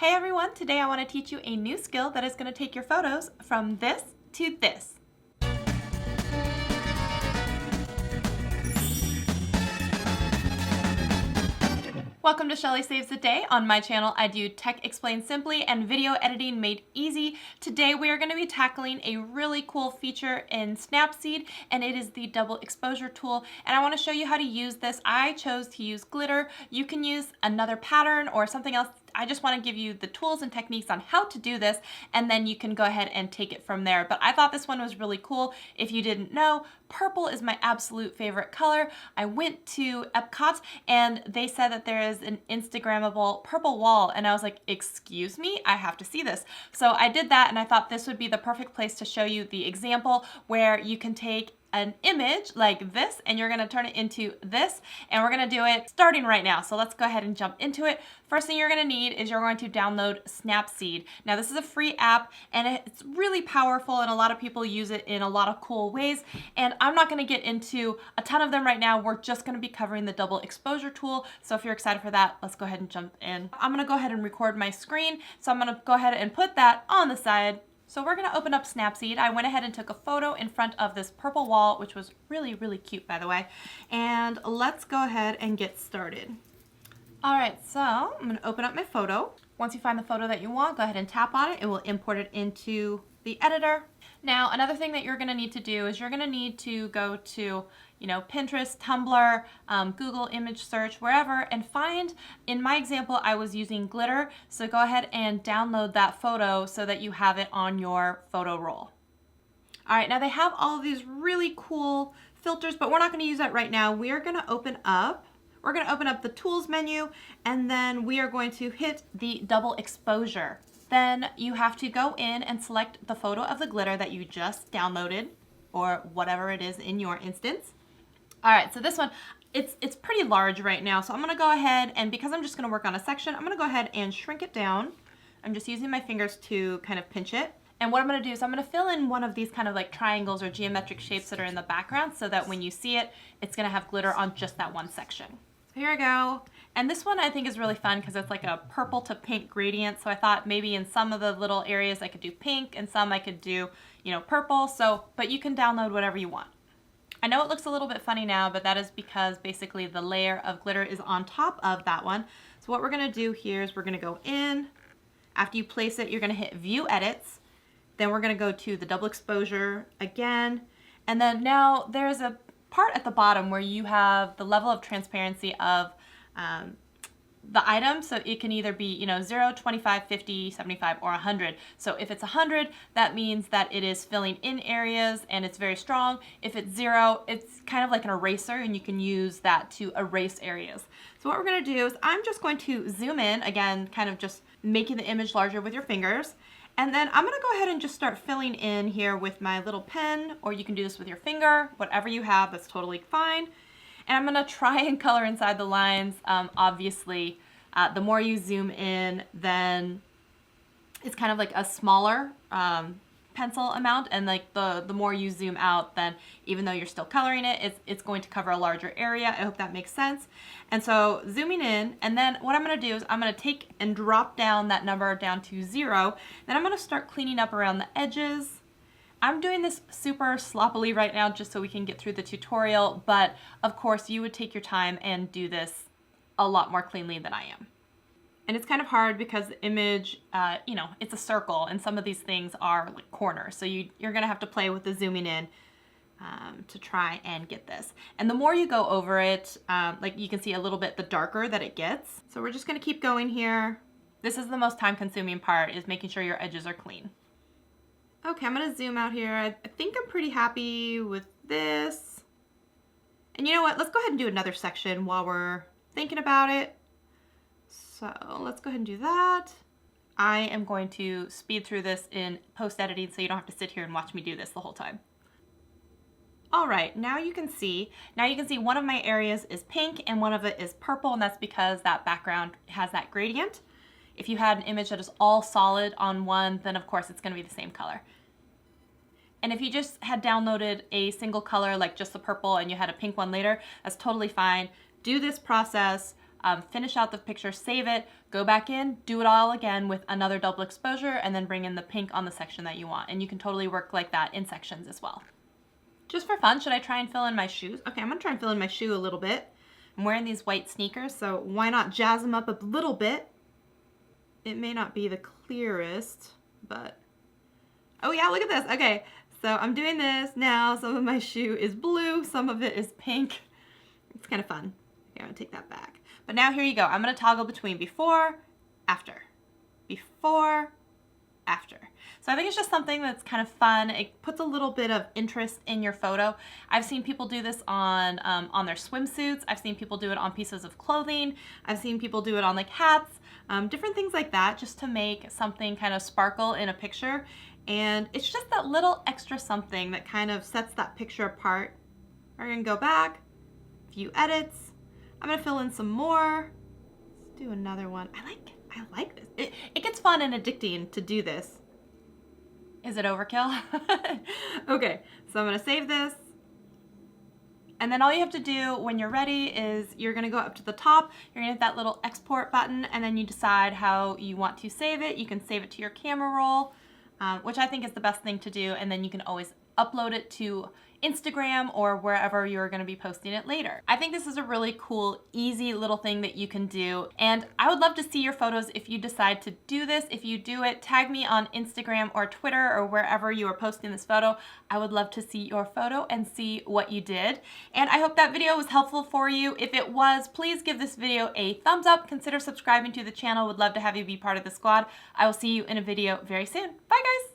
Hey everyone, today I want to teach you a new skill that is going to take your photos from this to this. Welcome to Shelly Saves the Day. On my channel, I do tech explained simply and video editing made easy. Today, we are going to be tackling a really cool feature in SnapSeed, and it is the double exposure tool. And I want to show you how to use this. I chose to use glitter. You can use another pattern or something else. I just want to give you the tools and techniques on how to do this, and then you can go ahead and take it from there. But I thought this one was really cool. If you didn't know, purple is my absolute favorite color. I went to Epcot and they said that there is an Instagrammable purple wall, and I was like, excuse me, I have to see this. So I did that, and I thought this would be the perfect place to show you the example where you can take an image like this and you're going to turn it into this, and we're going to do it starting right now. So let's go ahead and jump into it. First thing you're going to need is you're going to download SnapSeed. Now this is a free app and it's really powerful, and a lot of people use it in a lot of cool ways, and I'm not going to get into a ton of them right now. We're just going to be covering the double exposure tool. So if you're excited for that, let's go ahead and jump in. I'm going to go ahead and record my screen, so I'm going to go ahead and put that on the side. So we're going to open up SnapSeed. I went ahead and took a photo in front of this purple wall, which was really, really cute, by the way. And let's go ahead and get started. All right, so I'm going to open up my photo. Once you find the photo that you want, go ahead and tap on it. It will import it into the editor. Now, another thing that you're going to need to do is you're going to need to go to, Pinterest, Tumblr, Google image search, wherever, and find, in my example, I was using glitter. So go ahead and download that photo so that you have it on your photo roll. All right, now they have all of these really cool filters, but we're not going to use that right now. We're going to open up the tools menu, and then we are going to hit the double exposure. Then you have to go in and select the photo of the glitter that you just downloaded, or whatever it is in your instance. All right, so this one, it's pretty large right now, so I'm gonna go ahead, and because I'm just gonna work on a section, I'm gonna go ahead and shrink it down. I'm just using my fingers to kind of pinch it. And what I'm gonna do is I'm gonna fill in one of these kind of like triangles or geometric shapes that are in the background, so that when you see it, it's gonna have glitter on just that one section. So here I go. And this one I think is really fun because it's like a purple to pink gradient. So I thought maybe in some of the little areas I could do pink, and some I could do, purple. So, but you can download whatever you want. I know it looks a little bit funny now, but that is because basically the layer of glitter is on top of that one. So what we're gonna do here is we're gonna go in. After you place it, you're gonna hit View Edits. Then we're gonna go to the double exposure again. And then now there's a part at the bottom where you have the level of transparency of the item. So it can either be 0, 25, 50, 75, or 100. So if it's 100, that means that it is filling in areas and it's very strong. If it's 0, it's kind of like an eraser, and you can use that to erase areas. So what we're going to do is I'm just going to zoom in, again, kind of just making the image larger with your fingers. And then I'm going to go ahead and just start filling in here with my little pen, or you can do this with your finger, whatever you have, that's totally fine. And I'm going to try and color inside the lines. Obviously, the more you zoom in, then it's kind of like a smaller pencil amount, and like the more you zoom out, then even though you're still coloring it, it's going to cover a larger area. I hope that makes sense. And so zooming in, and then what I'm going to do is I'm going to take and drop down that number down to 0. Then I'm going to start cleaning up around the edges. I'm doing this super sloppily right now just so we can get through the tutorial, but of course you would take your time and do this a lot more cleanly than I am. And it's kind of hard because the image, it's a circle, and some of these things are like corners. So you're gonna have to play with the zooming in to try and get this. And the more you go over it, like you can see a little bit, the darker that it gets. So we're just gonna keep going here. This is the most time consuming part, is making sure your edges are clean. Okay, I'm gonna zoom out here. I think I'm pretty happy with this. And you know what? Let's go ahead and do another section while we're thinking about it. So let's go ahead and do that. I am going to speed through this in post-editing so you don't have to sit here and watch me do this the whole time. All right, now you can see one of my areas is pink and one of it is purple, and that's because that background has that gradient. If you had an image that is all solid on one, then of course it's going to be the same color. And if you just had downloaded a single color, like just the purple, and you had a pink one later, that's totally fine. Do this process finish out the picture, save it, go back in, do it all again with another double exposure, and then bring in the pink on the section that you want. And you can totally work like that in sections as well. Just for fun, should I try and fill in my shoes? Okay, I'm gonna try and fill in my shoe a little bit. I'm wearing these white sneakers, so why not jazz them up a little bit? It may not be the clearest, but, oh yeah, look at this. Okay, so I'm doing this now. Some of my shoe is blue, some of it is pink. It's kind of fun. Okay, I'm gonna take that back. But now here you go. I'm gonna toggle between before, after, before, after. So I think it's just something that's kind of fun. It puts a little bit of interest in your photo. I've seen people do this on their swimsuits. I've seen people do it on pieces of clothing. I've seen people do it on like hats, different things like that, just to make something kind of sparkle in a picture. And it's just that little extra something that kind of sets that picture apart. We're gonna go back, few edits. I'm gonna fill in some more. Let's do another one. I like this. It gets fun and addicting to do this. Is it overkill? Okay, so I'm gonna save this. And then all you have to do when you're ready is you're gonna go up to the top, you're gonna hit that little export button, and then you decide how you want to save it. You can save it to your camera roll, which I think is the best thing to do, and then you can always upload it to Instagram or wherever you're going to be posting it later. I think this is a really cool, easy little thing that you can do, and I would love to see your photos if you decide to do this. If you do it, tag me on Instagram or Twitter or wherever you are posting this photo. I would love to see your photo and see what you did. And I hope that video was helpful for you. If it was, please give this video a thumbs up. Consider subscribing to the channel. Would love to have you be part of the squad. I will see you in a video very soon. Bye guys!